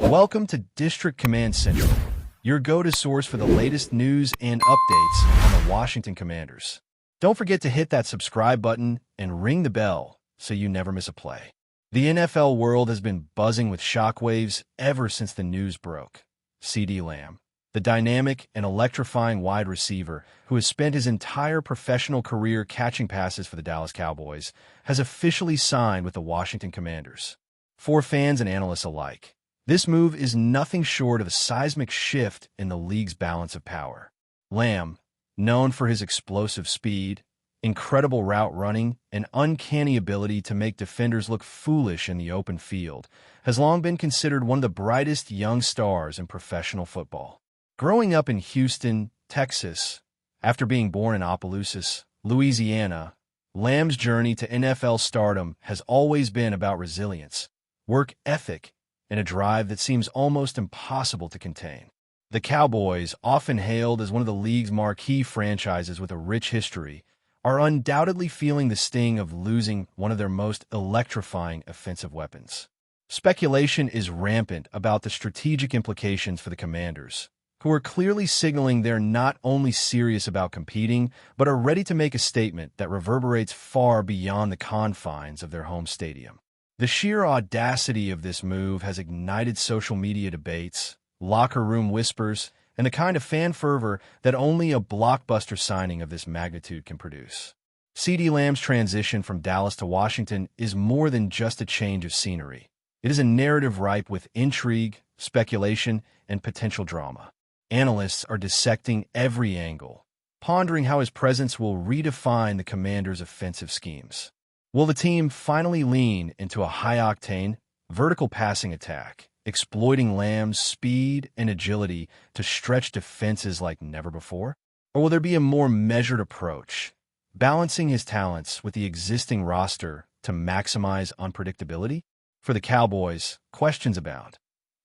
Welcome to District Command Central, your go-to source for the latest news and updates on the Washington Commanders. Don't forget to hit that subscribe button and ring the bell so you never miss a play. The NFL world has been buzzing with shockwaves ever since the news broke. CeeDee Lamb, the dynamic and electrifying wide receiver who has spent his entire professional career catching passes for the Dallas Cowboys, has officially signed with the Washington Commanders. For fans and analysts alike, this move is nothing short of a seismic shift in the league's balance of power. Lamb, known for his explosive speed, incredible route running, and uncanny ability to make defenders look foolish in the open field, has long been considered one of the brightest young stars in professional football. Growing up in Houston, Texas, after being born in Opelousas, Louisiana, Lamb's journey to NFL stardom has always been about resilience, work ethic, and a drive that seems almost impossible to contain. The Cowboys, often hailed as one of the league's marquee franchises with a rich history, are undoubtedly feeling the sting of losing one of their most electrifying offensive weapons. Speculation is rampant about the strategic implications for the Commanders, who are clearly signaling they're not only serious about competing, but are ready to make a statement that reverberates far beyond the confines of their home stadium. The sheer audacity of this move has ignited social media debates, locker room whispers, and the kind of fan fervor that only a blockbuster signing of this magnitude can produce. CeeDee Lamb's transition from Dallas to Washington is more than just a change of scenery. It is a narrative ripe with intrigue, speculation, and potential drama. Analysts are dissecting every angle, pondering how his presence will redefine the Commanders' offensive schemes. Will the team finally lean into a high-octane, vertical passing attack, exploiting Lamb's speed and agility to stretch defenses like never before? Or will there be a more measured approach, balancing his talents with the existing roster to maximize unpredictability? For the Cowboys, questions abound.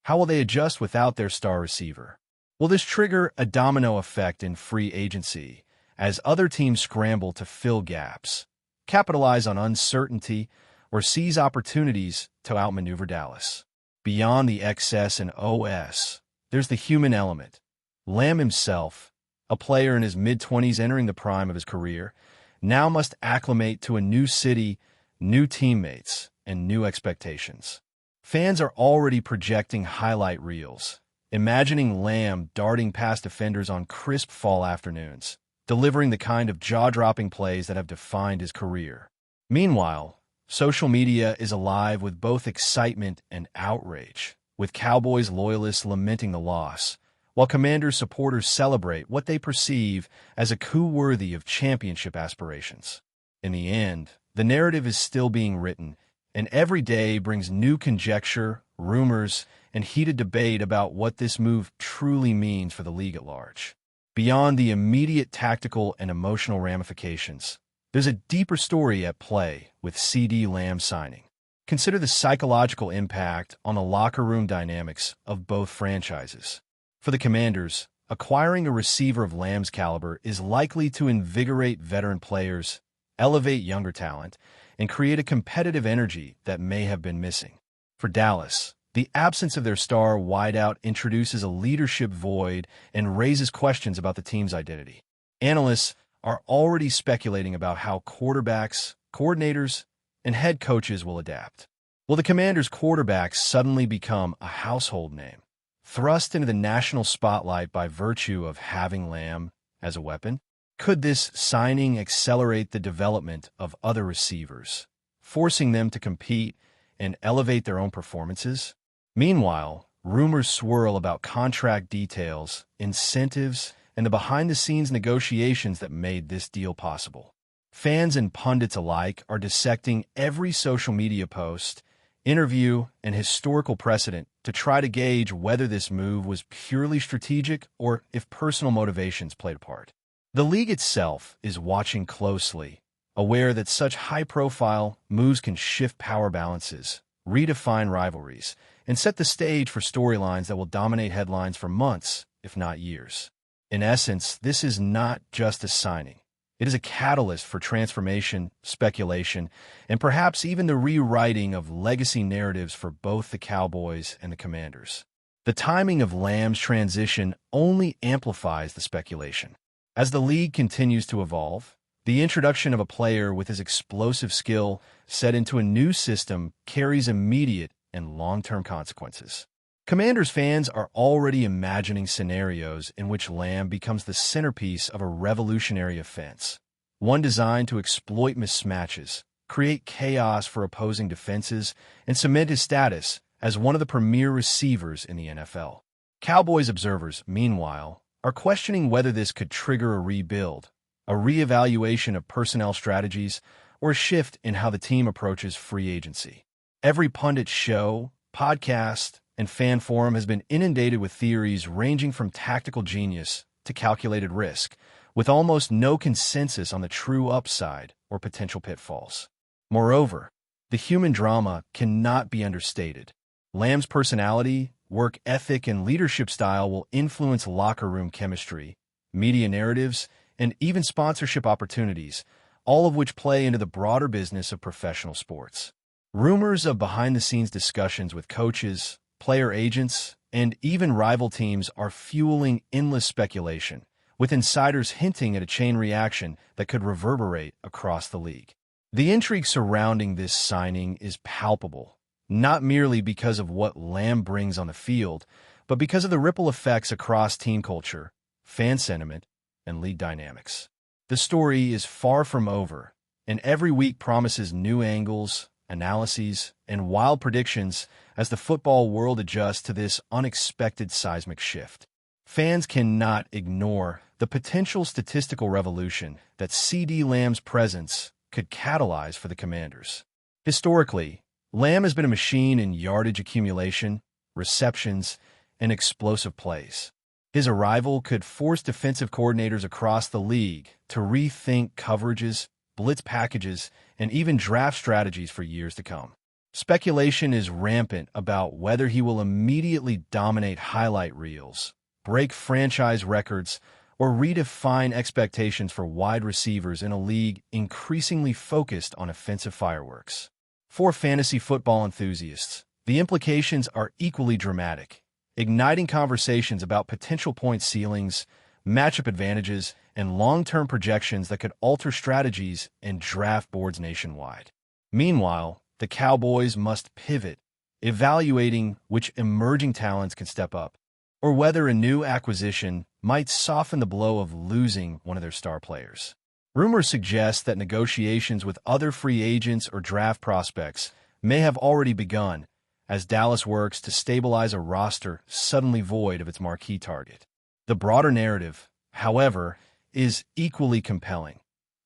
How will they adjust without their star receiver? Will this trigger a domino effect in free agency as other teams scramble to fill gaps, capitalize on uncertainty, or seize opportunities to outmaneuver Dallas? Beyond the XS and OS, there's the human element. Lamb himself, a player in his mid-20s entering the prime of his career, now must acclimate to a new city, new teammates, and new expectations. Fans are already projecting highlight reels, imagining Lamb darting past defenders on crisp fall afternoons, delivering the kind of jaw-dropping plays that have defined his career. Meanwhile, social media is alive with both excitement and outrage, with Cowboys loyalists lamenting the loss, while Commanders supporters celebrate what they perceive as a coup worthy of championship aspirations. In the end, the narrative is still being written, and every day brings new conjecture, rumors, and heated debate about what this move truly means for the league at large. Beyond the immediate tactical and emotional ramifications, there's a deeper story at play with CeeDee Lamb signing. Consider the psychological impact on the locker room dynamics of both franchises. For the Commanders, acquiring a receiver of Lamb's caliber is likely to invigorate veteran players, elevate younger talent, and create a competitive energy that may have been missing. For Dallas, the absence of their star wideout introduces a leadership void and raises questions about the team's identity. Analysts are already speculating about how quarterbacks, coordinators, and head coaches will adapt. Will the Commanders' quarterbacks suddenly become a household name, thrust into the national spotlight by virtue of having Lamb as a weapon? Could this signing accelerate the development of other receivers, forcing them to compete and elevate their own performances? Meanwhile, rumors swirl about contract details, incentives, and the behind-the-scenes negotiations that made this deal possible. Fans and pundits alike are dissecting every social media post, interview, and historical precedent to try to gauge whether this move was purely strategic or if personal motivations played a part. The league itself is watching closely, aware that such high-profile moves can shift power balances, redefine rivalries, and set the stage for storylines that will dominate headlines for months, if not years. In essence, this is not just a signing. It is a catalyst for transformation, speculation, and perhaps even the rewriting of legacy narratives for both the Cowboys and the Commanders. The timing of Lamb's transition only amplifies the speculation. As the league continues to evolve, the introduction of a player with his explosive skill set into a new system carries immediate and long-term consequences. Commanders fans are already imagining scenarios in which Lamb becomes the centerpiece of a revolutionary offense, one designed to exploit mismatches, create chaos for opposing defenses, and cement his status as one of the premier receivers in the NFL. Cowboys observers, meanwhile, are questioning whether this could trigger a rebuild, a reevaluation of personnel strategies, or a shift in how the team approaches free agency. Every pundit show, podcast, and fan forum has been inundated with theories ranging from tactical genius to calculated risk, with almost no consensus on the true upside or potential pitfalls. Moreover, the human drama cannot be understated. Lamb's personality, work ethic, and leadership style will influence locker room chemistry, media narratives, and even sponsorship opportunities, all of which play into the broader business of professional sports. Rumors of behind-the-scenes discussions with coaches, player agents, and even rival teams are fueling endless speculation, with insiders hinting at a chain reaction that could reverberate across the league. The intrigue surrounding this signing is palpable, not merely because of what Lamb brings on the field, but because of the ripple effects across team culture, fan sentiment, and league dynamics. The story is far from over, and every week promises new angles, analyses, and wild predictions as the football world adjusts to this unexpected seismic shift. Fans cannot ignore the potential statistical revolution that CeeDee Lamb's presence could catalyze for the Commanders. Historically, Lamb has been a machine in yardage accumulation, receptions, and explosive plays. His arrival could force defensive coordinators across the league to rethink coverages, blitz packages, and even draft strategies for years to come. Speculation is rampant about whether he will immediately dominate highlight reels, break franchise records, or redefine expectations for wide receivers in a league increasingly focused on offensive fireworks. For fantasy football enthusiasts, the implications are equally dramatic, igniting conversations about potential point ceilings, matchup advantages, and long-term projections that could alter strategies and draft boards nationwide. Meanwhile, the Cowboys must pivot, evaluating which emerging talents can step up, or whether a new acquisition might soften the blow of losing one of their star players. Rumors suggest that negotiations with other free agents or draft prospects may have already begun, as Dallas works to stabilize a roster suddenly void of its marquee target. The broader narrative, however, is equally compelling.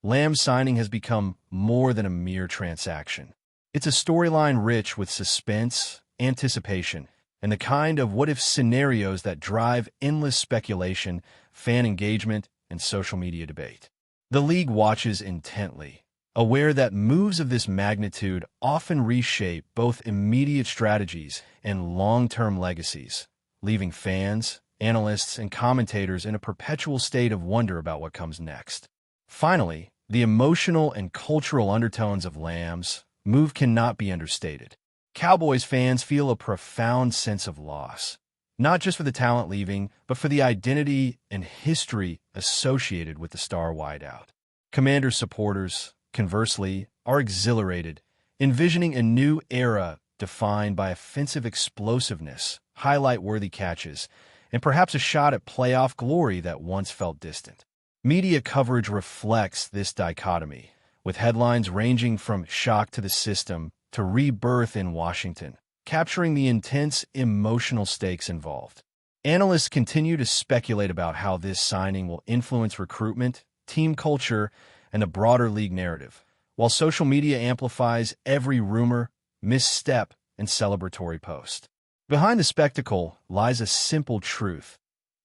Lamb's signing has become more than a mere transaction. It's a storyline rich with suspense, anticipation, and the kind of what-if scenarios that drive endless speculation, fan engagement, and social media debate. The league watches intently, aware that moves of this magnitude often reshape both immediate strategies and long-term legacies, leaving fans, analysts, and commentators in a perpetual state of wonder about what comes next. Finally, the emotional and cultural undertones of Lamb's move cannot be understated. Cowboys fans feel a profound sense of loss, not just for the talent leaving, but for the identity and history associated with the star wideout. Commanders supporters, conversely, are exhilarated, envisioning a new era defined by offensive explosiveness, highlight-worthy catches, and perhaps a shot at playoff glory that once felt distant. Media coverage reflects this dichotomy, with headlines ranging from shock to the system to rebirth in Washington, capturing the intense emotional stakes involved. Analysts continue to speculate about how this signing will influence recruitment, team culture, and the broader league narrative, while social media amplifies every rumor, misstep, and celebratory post. Behind the spectacle lies a simple truth.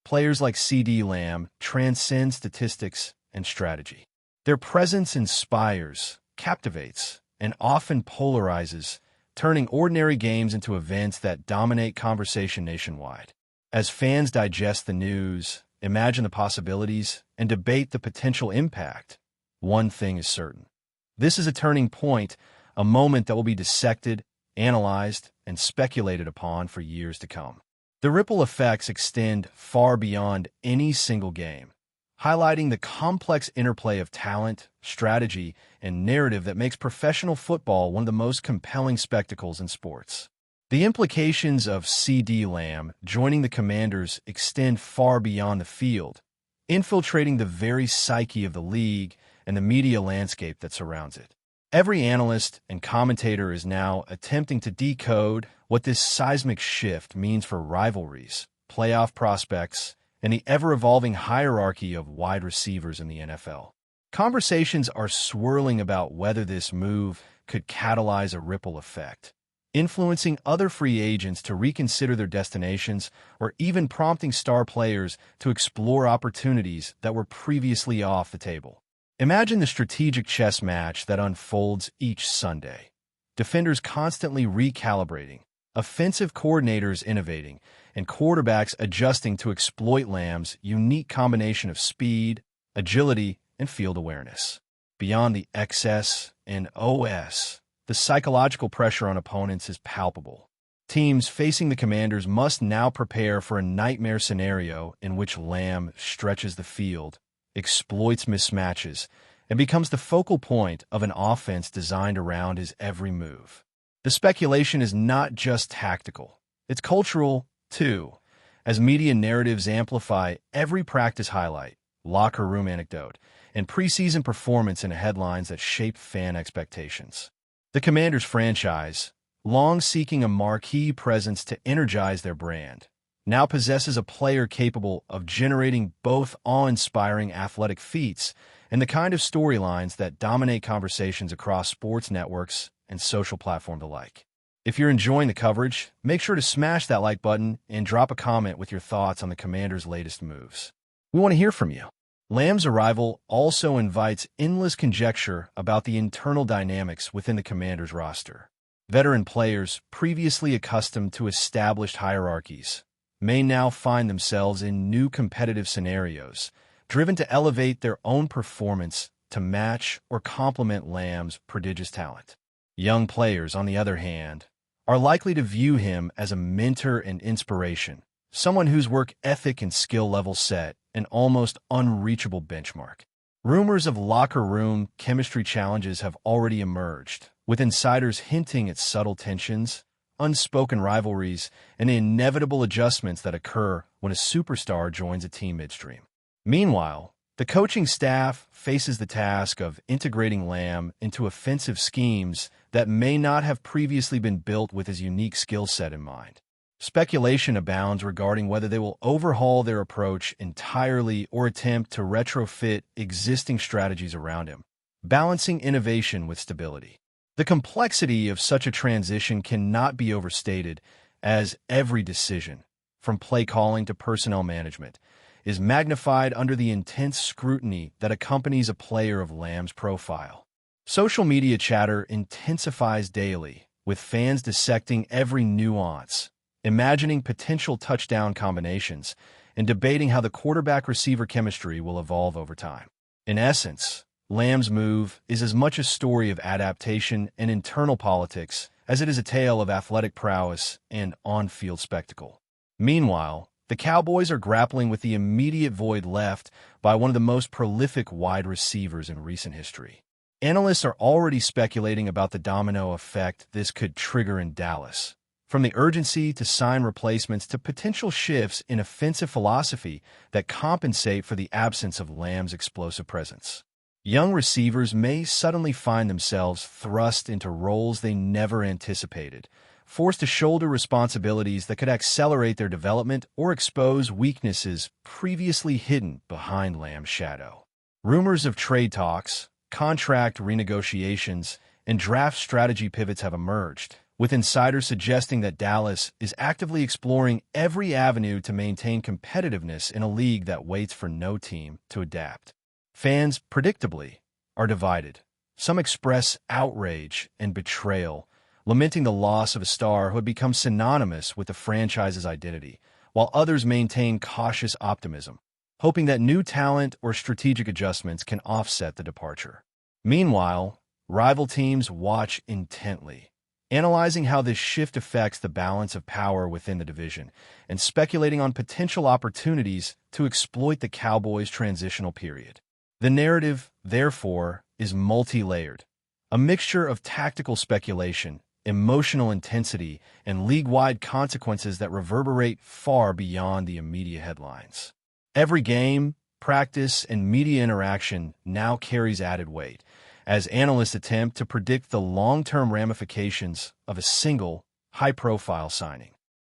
Players like CeeDee Lamb transcend statistics and strategy. Their presence inspires, captivates, and often polarizes, turning ordinary games into events that dominate conversation nationwide. As fans digest the news, imagine the possibilities, and debate the potential impact, one thing is certain. This is a turning point, a moment that will be dissected, analyzed, and speculated upon for years to come. The ripple effects extend far beyond any single game, highlighting the complex interplay of talent, strategy, and narrative that makes professional football one of the most compelling spectacles in sports. The implications of C.D. Lamb joining the Commanders extend far beyond the field, infiltrating the very psyche of the league and the media landscape that surrounds it. Every analyst and commentator is now attempting to decode what this seismic shift means for rivalries, playoff prospects, and the ever-evolving hierarchy of wide receivers in the NFL. Conversations are swirling about whether this move could catalyze a ripple effect, influencing other free agents to reconsider their destinations or even prompting star players to explore opportunities that were previously off the table. Imagine the strategic chess match that unfolds each Sunday. Defenders constantly recalibrating, offensive coordinators innovating, and quarterbacks adjusting to exploit Lamb's unique combination of speed, agility, and field awareness. Beyond the XS and OS, the psychological pressure on opponents is palpable. Teams facing the Commanders must now prepare for a nightmare scenario in which Lamb stretches the field, exploits mismatches, and becomes the focal point of an offense designed around his every move. The speculation is not just tactical, it's cultural, too, as media narratives amplify every practice highlight, locker room anecdote, and preseason performance into headlines that shape fan expectations. The Commanders franchise, long seeking a marquee presence to energize their brand, now possesses a player capable of generating both awe-inspiring athletic feats and the kind of storylines that dominate conversations across sports networks and social platforms alike. If you're enjoying the coverage, make sure to smash that like button and drop a comment with your thoughts on the Commanders' latest moves. We want to hear from you. Lamb's arrival also invites endless conjecture about the internal dynamics within the Commanders' roster. Veteran players, previously accustomed to established hierarchies, may now find themselves in new competitive scenarios, driven to elevate their own performance to match or complement Lamb's prodigious talent. Young players, on the other hand, are likely to view him as a mentor and inspiration, someone whose work ethic and skill level set an almost unreachable benchmark. Rumors of locker room chemistry challenges have already emerged, with insiders hinting at subtle tensions, unspoken rivalries, and the inevitable adjustments that occur when a superstar joins a team midstream. Meanwhile, the coaching staff faces the task of integrating Lamb into offensive schemes that may not have previously been built with his unique skill set in mind. Speculation abounds regarding whether they will overhaul their approach entirely or attempt to retrofit existing strategies around him, balancing innovation with stability. The complexity of such a transition cannot be overstated, as every decision, from play calling to personnel management, is magnified under the intense scrutiny that accompanies a player of Lamb's profile. Social media chatter intensifies daily, with fans dissecting every nuance, imagining potential touchdown combinations, and debating how the quarterback-receiver chemistry will evolve over time. In essence, Lamb's move is as much a story of adaptation and internal politics as it is a tale of athletic prowess and on-field spectacle. Meanwhile, the Cowboys are grappling with the immediate void left by one of the most prolific wide receivers in recent history. Analysts are already speculating about the domino effect this could trigger in Dallas, from the urgency to sign replacements to potential shifts in offensive philosophy that compensate for the absence of Lamb's explosive presence. Young receivers may suddenly find themselves thrust into roles they never anticipated, forced to shoulder responsibilities that could accelerate their development or expose weaknesses previously hidden behind Lamb's shadow. Rumors of trade talks, contract renegotiations, and draft strategy pivots have emerged, with insiders suggesting that Dallas is actively exploring every avenue to maintain competitiveness in a league that waits for no team to adapt. Fans, predictably, are divided. Some express outrage and betrayal, lamenting the loss of a star who had become synonymous with the franchise's identity, while others maintain cautious optimism, hoping that new talent or strategic adjustments can offset the departure. Meanwhile, rival teams watch intently, analyzing how this shift affects the balance of power within the division, and speculating on potential opportunities to exploit the Cowboys' transitional period. The narrative, therefore, is multi-layered, a mixture of tactical speculation, emotional intensity, and league-wide consequences that reverberate far beyond the immediate headlines. Every game, practice, and media interaction now carries added weight, as analysts attempt to predict the long-term ramifications of a single, high-profile signing.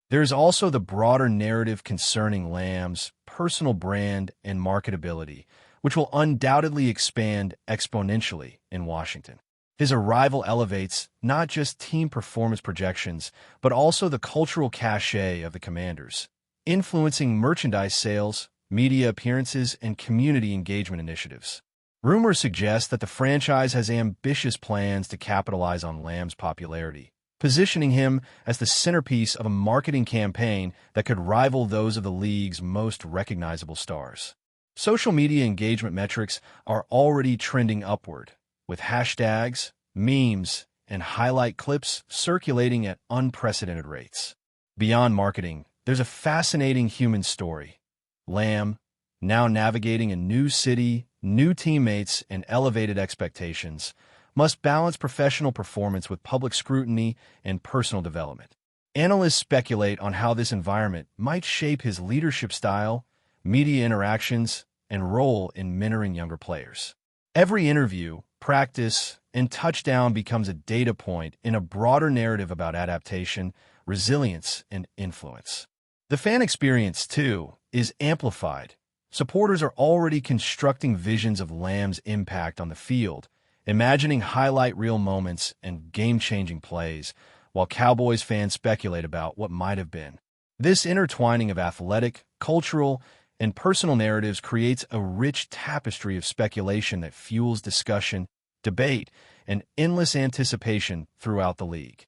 There is also the broader narrative concerning Lamb's personal brand and marketability, which will undoubtedly expand exponentially in Washington. His arrival elevates not just team performance projections, but also the cultural cachet of the Commanders, influencing merchandise sales, media appearances, and community engagement initiatives. Rumors suggest that the franchise has ambitious plans to capitalize on Lamb's popularity, positioning him as the centerpiece of a marketing campaign that could rival those of the league's most recognizable stars. Social media engagement metrics are already trending upward, with hashtags, memes, and highlight clips circulating at unprecedented rates. Beyond marketing, there's a fascinating human story. Lamb, now navigating a new city, new teammates, and elevated expectations, must balance professional performance with public scrutiny and personal development. Analysts speculate on how this environment might shape his leadership style, media interactions, and role in mentoring younger players. Every interview, practice, and touchdown becomes a data point in a broader narrative about adaptation, resilience, and influence. The fan experience, too, is amplified. Supporters are already constructing visions of Lamb's impact on the field, imagining highlight reel moments and game-changing plays, while Cowboys fans speculate about what might have been. This intertwining of athletic, cultural, and personal narratives creates a rich tapestry of speculation that fuels discussion, debate, and endless anticipation throughout the league.